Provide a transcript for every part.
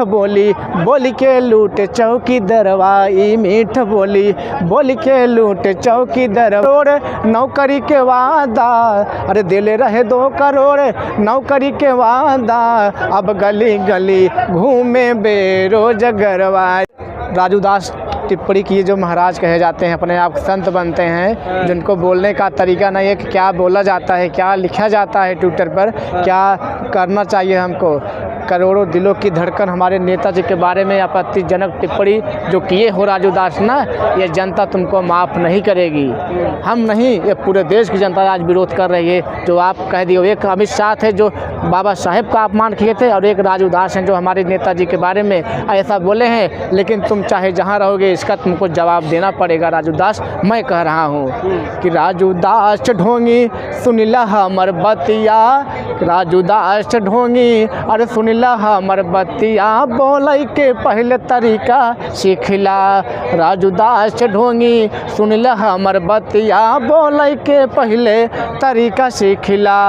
बोली बोली के लूट चौकी दरवाई, मीठ बोली बोली के लूट चौकी दरवाई। नौकरी के वादा अरे दिले रहे 2 करोड़ नौकरी के वादा, अब गली गली घूमे बेरोजगरवा। राजू दास टिप्पणी किए जो महाराज कहे जाते हैं, अपने आप संत बनते हैं, जिनको बोलने का तरीका नहीं है कि क्या बोला जाता है, क्या लिखा जाता है ट्विटर पर, क्या करना चाहिए हमको। करोड़ों दिलों की धड़कन हमारे नेताजी के बारे में आपत्तिजनक टिप्पणी जो किए हो राजू दास ना, ये जनता तुमको माफ़ नहीं करेगी। हम नहीं, ये पूरे देश की जनता आज विरोध कर रही है। जो आप कह दिए, एक अमित शाह थे जो बाबा साहेब का अपमान किए थे, और एक राजू दास हैं जो हमारे नेताजी के बारे में ऐसा बोले हैं। लेकिन तुम चाहे जहाँ रहोगे इसका तुमको जवाब देना पड़ेगा राजू दास। मैं कह रहा हूँ कि राजू दास ढोंगी सुनिला हमर बतिया, राजू दास ढोंगी अरे सुनिला हमर बतिया, बोलै के पहले तरीका सीखला। राजू दास ढोंगी सुनिला हमर बतिया, बोलै के पहले तरीका सीखला।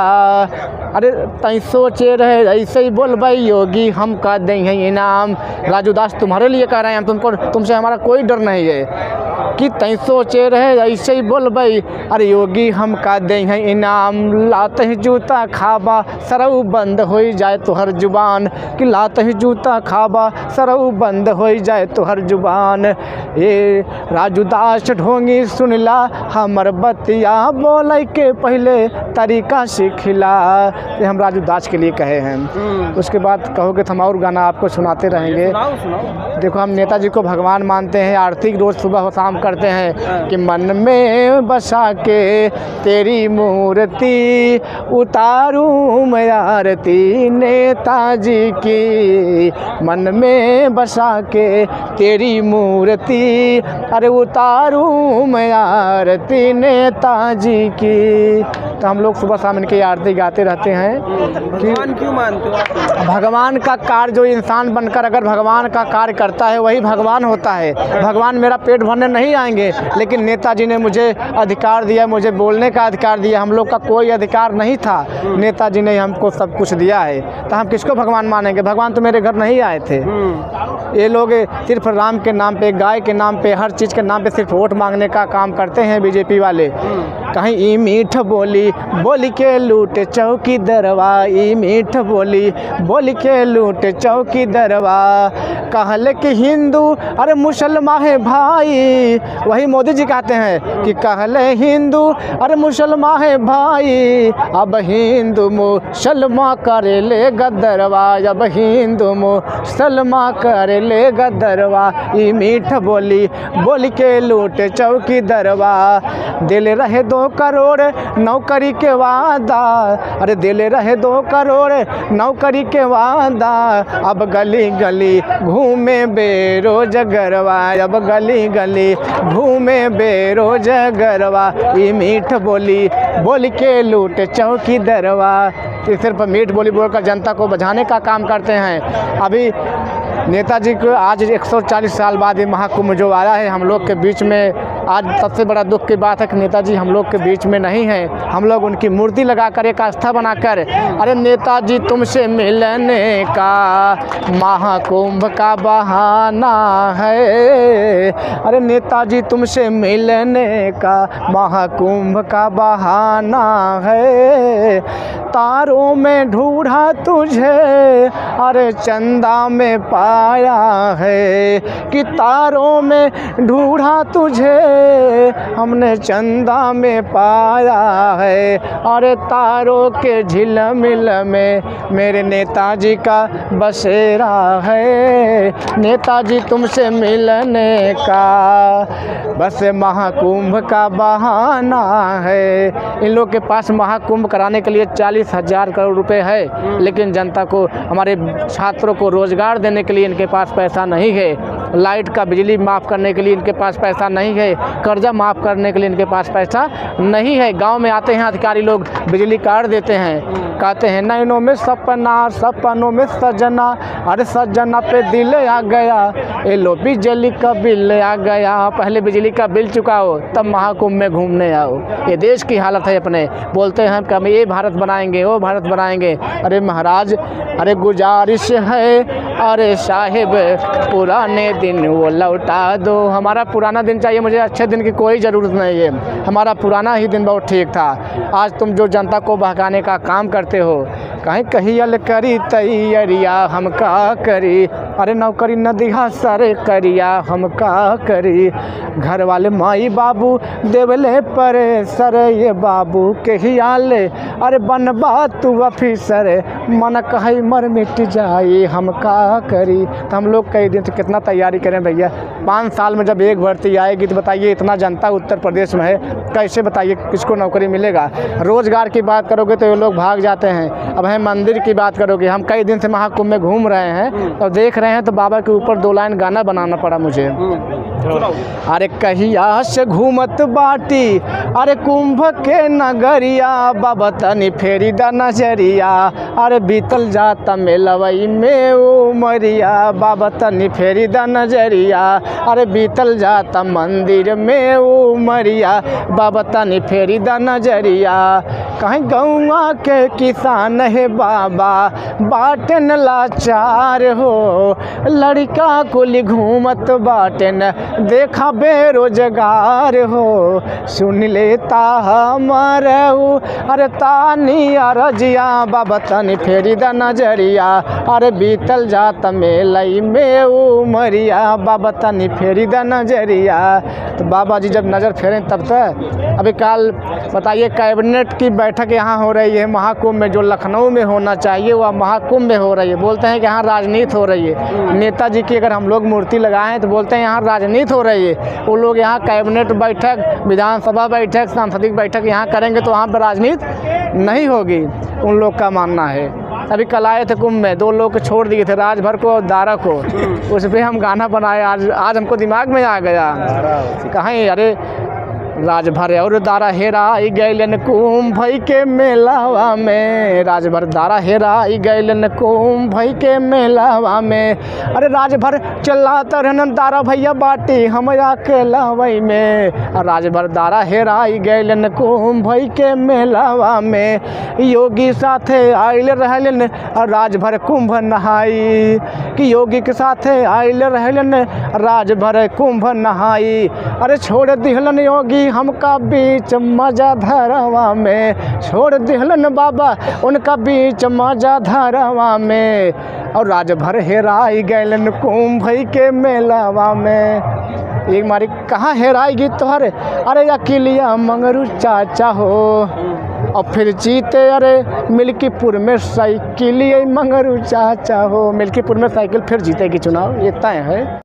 अरे तई सोचे रहे ऐसे ही बोलबै योगी हम का देंगे इनाम। राजू दास तुम्हारे लिए कह रहे हैं, हम तुमसे हमारा कोई डर नहीं है कि तई सोचे रहे ऐसे ही बोलबै, अरे योगी हम का देंगे इनाम। लाते ही जूता खाबा सरऊ बंद हो जाए तोहर जुबान, कि लाते ही जूता खाबा सरऊ बंद हो जाए तोहर जुबान। ये राजू दास ढोंगी सुनला हमर बतिया, बोलै के पहले तरीका सीखला। ये हम राजू दास के लिए कहे हैं। उसके बाद कहोगे तो हम और गाना आपको सुनाते रहेंगे। सुनाओ। देखो, हम नेताजी को भगवान मानते हैं, आरती रोज़ सुबह और शाम करते हैं कि मन में बसा के तेरी मूर्ति उतारूं मैं आरती नेताजी की, मन में बसा के तेरी मूर्ति अरे उतारूं मैं आरती नेताजी की। तो हम लोग सुबह शाम इनकी आरती गाते रहते हैं। भगवान क्यों मानते हो? भगवान का कार्य जो इंसान बनकर अगर भगवान का कार्य करता है वही भगवान होता है। भगवान मेरा पेट भरने नहीं आएंगे, लेकिन नेताजी ने मुझे अधिकार दिया, मुझे बोलने का अधिकार दिया। हम लोग का कोई अधिकार नहीं था, नेताजी ने हमको सब कुछ दिया है। तो हम किसको भगवान मानेंगे? भगवान तो मेरे घर नहीं आए थे। ये लोग सिर्फ राम के नाम पे, गाय के नाम पे, हर चीज़ के नाम पे सिर्फ वोट मांगने का काम करते हैं बीजेपी वाले। कहीं ई मीठ बोली बोली के लूट चौकी दरवा, ई मीठ बोली बोली के लूट चौकी दरवा। कहले कि हिंदू अरे मुसलमान है भाई, वही मोदी जी कहते हैं कि कहले हिंदू अरे मुसलमान है भाई, अब हिंदू मुसलमान करे ले गदरवा, अब हिंदू मुसलमान करे ले गदरवा। ई मीठ बोली बोली के लूट चौकी दरवा। दिल रहे 2 करोड़ नौकरी के वादा, अरे दिल रहे 2 करोड़ नौकरी के वादा, अब गली गली घूमे बेरोजगरवा, अब गली गली घूमे बेरोजगरवा। ये मीठ बोली बोली के लूट चौकी दरवा। सिर्फ मीठ बोली बोलकर जनता को बझाने का काम करते हैं। अभी नेताजी को आज 140 साल बाद ये महाकुंभ जो आया है हम लोग के बीच में, आज सबसे बड़ा दुख की बात है कि नेताजी हम लोग के बीच में नहीं हैं। हम लोग उनकी मूर्ति लगाकर एक आस्था बनाकर, अरे नेताजी तुमसे मिलने का महाकुंभ का बहाना है, अरे नेताजी तुमसे मिलने का महाकुंभ का बहाना है। तारों में ढूंढा तुझे अरे चंदा में पाया है, कि तारों में ढूंढा तुझे हमने चंदा में पाया है। अरे तारों के झिलमिल में मेरे नेताजी का बसेरा है, नेताजी तुमसे मिलने का बस महाकुंभ का बहाना है। इन लोग के पास महाकुंभ कराने के लिए 40,000 करोड़ रुपए है, लेकिन जनता को, हमारे छात्रों को रोजगार देने के लिए इनके पास पैसा नहीं है। लाइट का बिजली माफ़ करने के लिए इनके पास पैसा नहीं है। कर्जा माफ़ करने के लिए इनके पास पैसा नहीं है। गांव में आते हैं अधिकारी लोग, बिजली काट देते हैं, कहते हैं नैनों में सपना सपनों में सजना, अरे सजना पे दिल आ गया, ए लो बिजली का बिल आ गया। पहले बिजली का बिल चुकाओ तब महाकुंभ में घूमने आओ। ये देश की हालत है। अपने बोलते हैं कि हम ये भारत बनाएंगे, वो भारत बनाएंगे। अरे महाराज, अरे गुजारिश है अरे साहिब पुराने दिन वो लौटा दो। हमारा पुराना दिन चाहिए, मुझे अच्छे दिन की कोई ज़रूरत नहीं है। हमारा पुराना ही दिन बहुत ठीक था। आज तुम जो जनता को बहकाने का काम करते हो, कहीं कहियल करी तैयारिया हम का करी। अरे नौकरी न दिहा सर करिया हम का करी। घर वाले माई बाबू देवले पर सर ये बाबू के ही आले। अरे बनबा तू ऑफिसर मन कहीं मर मिट जाए हम का करी। तो हम लोग कई दिन से कितना तैयारी करें भैया। 5 साल में जब एक भर्ती आएगी तो बताइए, इतना जनता उत्तर प्रदेश में है, कैसे बताइए किसको नौकरी मिलेगा। रोज़गार की बात करोगे तो ये लोग भाग जाते हैं। अब है मंदिर की बात करोगे, हम कई दिन से महाकुंभ में घूम रहे हैं और देख रहे हैं तो बाबा के ऊपर 2 लाइन गाना बनाना पड़ा मुझे। अरे कहिया से घूमत बाटी अरे कुंभ के नगरिया, बाबा तनी फेरी दा नजरिया। अरे बीतल जाता मेलवई में उमरिया, बाबा तनी फेरी दा नजरिया। अरे बीतल जाता मंदिर में उमरिया, बाबा तनी फेरी दा नजरिया। कहीं गौवा के किसान है बाबा बाटन लाचार हो। लड़का कुल घूमत बाटन देखा बेरोजगार हो। सुन लेता हमारू अरे तानी अरजिया, बाबा तनी फेरी दा नजरिया। अरे बीतल जाता मेलई में उमरिया, बाबा तनी फेरी दा नजरिया। तो बाबा जी जब नज़र फेरें तब तक। अभी कल बताइए कैबिनेट की बैठक यहाँ हो रही है महाकुंभ में, जो लखनऊ में होना चाहिए वह महाकुंभ में हो रही है। बोलते हैं कि यहाँ राजनीति हो रही है। नेताजी की अगर हम लोग मूर्ति लगाएं तो बोलते हैं यहाँ राजनीति हो रही है। वो लोग यहाँ कैबिनेट बैठक, विधानसभा बैठक, सांसदीय बैठक यहाँ करेंगे तो वहाँ पर राजनीति नहीं होगी, उन लोग का मानना है। अभी कल आए थे कुंभ में, 2 लोग को छोड़ दिए थे, राजभर को और दारा को। उस पर हम गाना बनाए। आज हमको दिमाग में आ गया कहीं अरे राजभर और दारा हेराई गैलन कुंभ के मेलावा में। राजभर दारा हेराई गैलन कुंभ के मेलावा में। अरे राजभर चलाता रहन दारा भैया बाटी हम अकेला वही में। राजभर दारा हेराई गैलन कुंभ के मेलावा में। योगी साथे आइल रहलन राजभर कुंभ नहाई, कि योगी के साथे आइल रहलन राजभर कुंभ नहाई। अरे छोड़ दिहलन योगी हमका बीच मजा धरवा में। छोड़ दिहलन बाबा उनका बीच मजा धरवा में। और राजभर हेराई गैलन कुंभ के मेलावा में। एक मारी कहाँ हेराएगी तोहरे अरे अकेलिया मंगरू चाचा हो। और फिर जीते अरे मिल्कीपुर में साइकिल मंगरू चाचा हो। मिल्कीपुर में साइकिल फिर जीतेगी चुनाव, ये तय है।